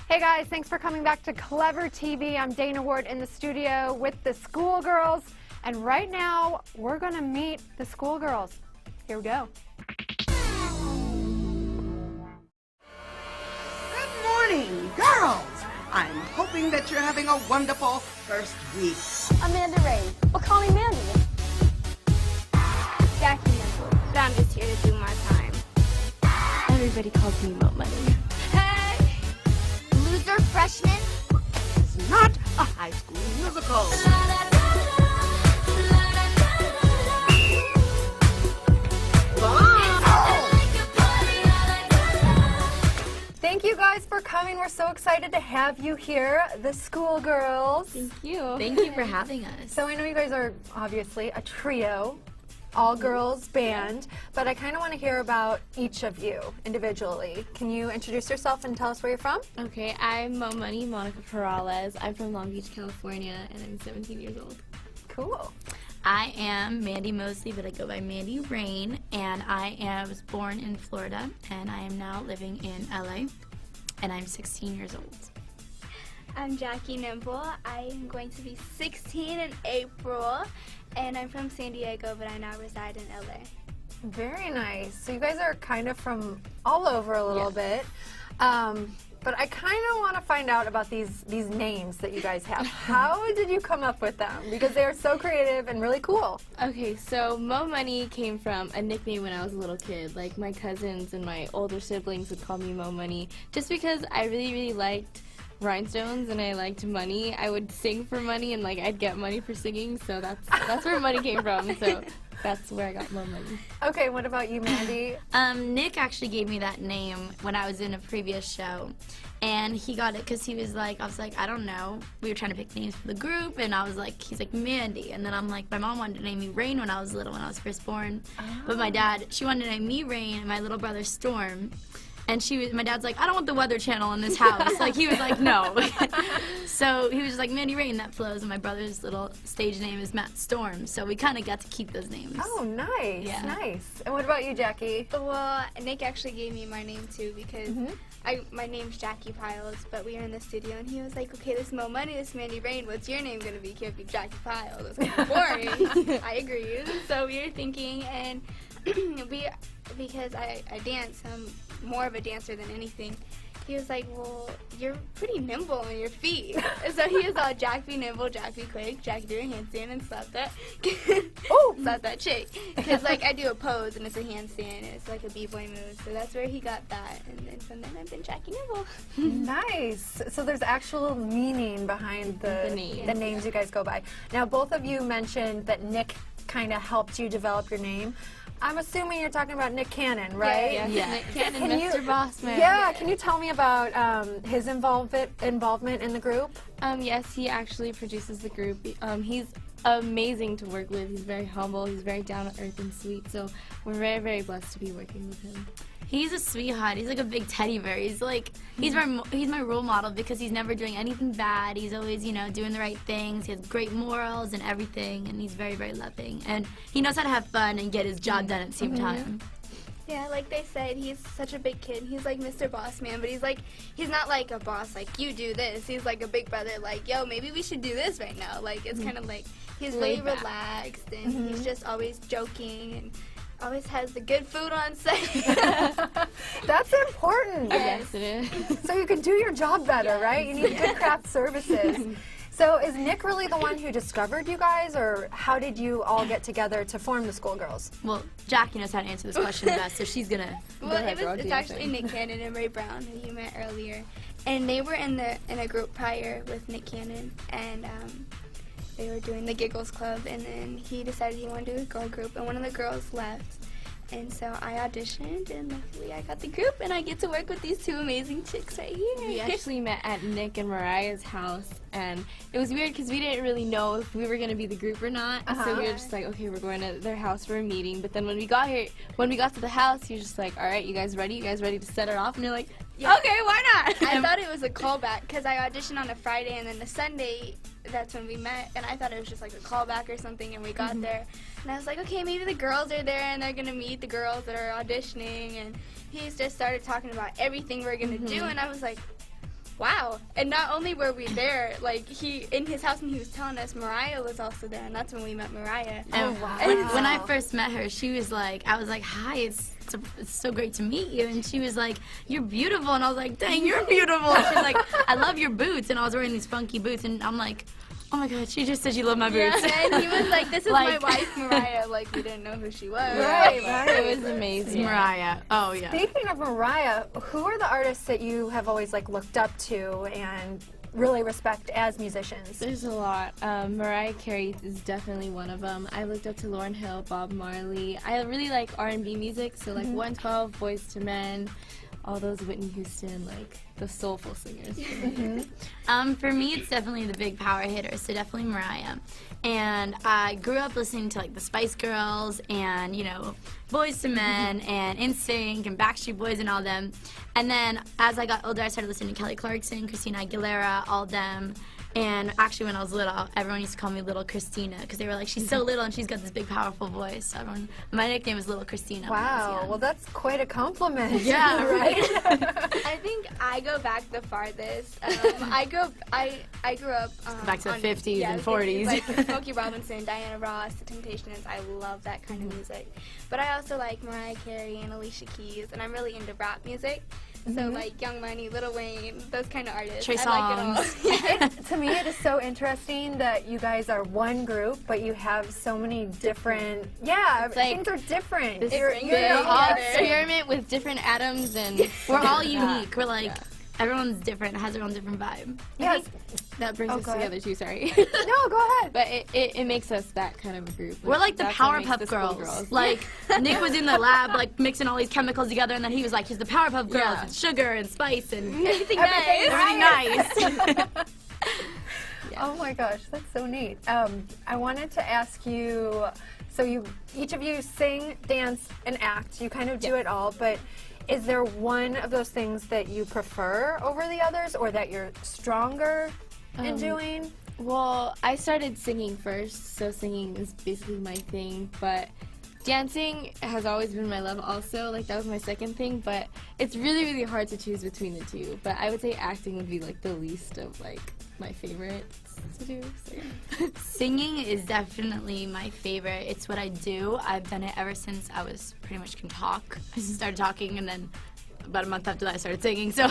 Hey guys, thanks for coming back to Clevver TV. I'm Dana Ward in the studio with the schoolgirls, and right now we're gonna meet the schoolgirls. Here we go. Good morning, girls. I'm hoping that you're having a wonderful first week. Amanda Rae. Well, call me Mandy. Jacque Rae. But I'm just here to do my time. Everybody calls me Mo Money. Hey! Loser freshman? It's not a high school musical. Thank you guys for coming. We're so excited to have you here, the schoolgirls. Thank you. Thank you for having us. So I know you guys are obviously a trio, all-girls band, but I kind of want to hear about each of you individually. Can you introduce yourself and tell us where you're from? Okay, I'm Mo Money, Monica Peralez. I'm from Long Beach, California, and I'm 17 years old. Cool. I am Mandy Mosley, but I go by Mandy Rain, and I was born in Florida, and I am now living in LA, and I'm 16 years old. I'm Jackie Nimble. I am going to be 16 in April, and I'm from San Diego, but I now reside in LA. Very nice. So you guys are kind of from all over a little bit. But I kind of want to find out about these names that you guys have. How did you come up with them? Because they are so creative and really cool. Okay, so Mo Money came from a nickname when I was a little kid. Like, my cousins and my older siblings would call me Mo Money just because I really liked rhinestones and I liked money. I would sing for money and I'd get money for singing, so that's where money came from. So that's where I got Mo Money. Okay, what about you, Mandy? Nick actually gave me that name when I was in a previous show, and he got it because he was like, I was like, I don't know. We were trying to pick names for the group, and I was like, he's like, Mandy. And then I'm like, my mom wanted to name me Rain when I was little, when I was first born. But my dad, she wanted to name me Rain and my little brother Storm. And my dad's like, I don't want the Weather Channel in this house. He was like, no. So he was just like, Mandy Rain, that flows. And my brother's little stage name is Matt Storm. So we kind of got to keep those names. Oh, nice, Yeah. nice. And what about you, Jackie? Well, Nick actually gave me my name too because my name's Jackie Piles, but we were in the studio and he was like, okay, this is Mo Money, this is Mandy Rain. What's your name going to be? Can't be Jackie Piles. That's kind of boring. I agreed. So we were thinking, and because I dance, I'm more of a dancer than anything. He was like, well, you're pretty nimble on your feet. And so he was all, Jack be nimble, Jack be quick, Jack do a handstand and slap that. Slap that chick. Because I do a pose and it's a handstand and it's like a b-boy move. So that's where he got that. And then from then I've been Jackie Nimble. Nice. So there's actual meaning behind the names you guys go by. Now, both of you mentioned that Nick kind of helped you develop your name. I'm assuming you're talking about Nick Cannon, right? Yeah. Nick Cannon, Mr. Bossman. Yeah, can you tell me about his involvement in the group? Yes, he actually produces the group. He's amazing to work with. He's very humble. He's very down to earth and sweet. So we're very blessed to be working with him. He's a sweetheart. He's like a big teddy bear. He's my role model because he's never doing anything bad. He's always, doing the right things. He has great morals and everything, and he's very loving. And he knows how to have fun and get his job done at the same time. Yeah, like they said, he's such a big kid. He's like Mr. Boss Man, but he's not like a boss, like, you do this. He's like a big brother, like, yo, maybe we should do this right now. It's kind of like, he's really relaxed, and he's just always joking, and always has the good food on set. That's important. Yes, it is. So you can do your job better, right? You need good craft services. So is Nick really the one who discovered you guys, or how did you all get together to form the schoolgirls? Well, Jackie knows how to answer this question best, so she's gonna. Well, it's actually Nick Cannon and Ray Brown, who you met earlier, and they were in a group prior with Nick Cannon, and they were doing the Giggles Club, and then he decided he wanted to do a girl group, and one of the girls left. And so I auditioned, and luckily I got the group, and I get to work with these two amazing chicks right here. We actually met at Nick and Mariah's house, and it was weird because we didn't really know if we were going to be the group or not. So we were just like, okay, we're going to their house for a meeting. But then when we got to the house, he was just like, all right, you guys ready? You guys ready to set it off? And you're like, okay, why not? I thought it was a callback because I auditioned on a Friday, and then the Sunday, that's when we met, and I thought it was just like a callback or something, and we got there, and I was like, okay, maybe the girls are there, and they're going to meet the girls that are auditioning, and he just started talking about everything we're going to do, and I was like, wow. And not only were we there, like he in his house and he was telling us Mariah was also there, and that's when we met Mariah. And wow. when I first met her, she was like, I was like, hi, it's so great to meet you. And she was like, you're beautiful. And I was like, dang, you're beautiful. She's like, I love your boots. And I was wearing these funky boots. And I'm like, oh my God, she just said she loved my boots. Yeah, and he was like, this is Like- my wife, Mariah. Like, we didn't know who she was. Right, right. It was amazing. Mariah. Oh, yeah. Speaking of Mariah, who are the artists that you have always like looked up to and really respect as musicians? There's a lot. Mariah Carey is definitely one of them. I looked up to Lauryn Hill, Bob Marley. I really like R&B music, so like 112, Boyz II Men, all those Whitney Houston, like the soulful singers. For me, it's definitely the big power hitters, so definitely Mariah. And I grew up listening to like the Spice Girls and, you know, Boyz II Men and NSYNC and Backstreet Boys and all them. And then as I got older, I started listening to Kelly Clarkson, Christina Aguilera, all them. And actually, when I was little, everyone used to call me Little Christina because they were like, she's so little and she's got this big, powerful voice. So my nickname was Little Christina. when I was Wow, young. well that's quite a compliment. Yeah, right. I think I go back the farthest. I grew up Back to the on- 50s yeah, and the 40s. 50s, like Smokey Robinson, Diana Ross, The Temptations. I love that kind of music. But I also like Mariah Carey and Alicia Keys, and I'm really into rap music. So like Young Money, Lil Wayne, those kind of artists. Trey I like it all. To me, it is so interesting that you guys are one group, but you have so many different. Yeah, It's like things are different. This You're big all- experiment with different atoms and We're all unique. We're like, everyone's different, has their own different vibe. Yes. that brings Oh, us go ahead. together too, sorry. No, go ahead. But it makes us that kind of a group. We're like the That's what makes Powerpuff the school Girls. Like, Nick was in the lab, like, mixing all these chemicals together, and then he was like, here's the Powerpuff Girls. Yeah. It's sugar and spice and Everything nice. everything nice. Oh my gosh, that's so neat. I wanted to ask you, so each of you sing, dance, and act. You kind of do it all, but is there one of those things that you prefer over the others or that you're stronger in doing? Well, I started singing first, so singing is basically my thing, but dancing has always been my love also. Like, that was my second thing, but it's really, really hard to choose between the two. But I would say acting would be, like, the least of, like, my favorites to do, so yeah. Singing is definitely my favorite. It's what I do. I've done it ever since I was pretty much can talk. I started talking, and then about a month after that I started singing. So,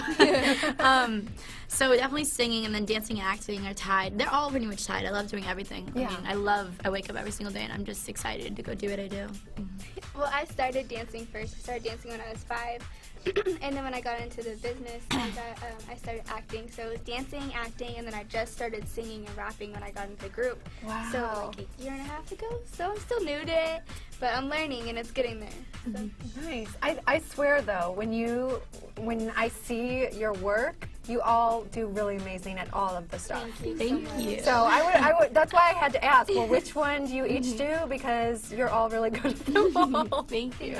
so definitely singing, and then dancing and acting are tied. They're all pretty much tied. I love doing everything. Yeah. I mean, I wake up every single day, and I'm just excited to go do what I do. Well, I started dancing first. I started dancing when I was 5. And then when I got into the business, I started acting. So it was dancing, acting, and then I just started singing and rapping when I got into the group. Wow. So like a year and a half ago. So I'm still new to it, but I'm learning and it's getting there. So. Nice. I swear though, when I see your work, you all do really amazing at all of the stuff. Thank you. So I would. That's why I had to ask. Well, which one do you each do? Because you're all really good at them all. Thank you.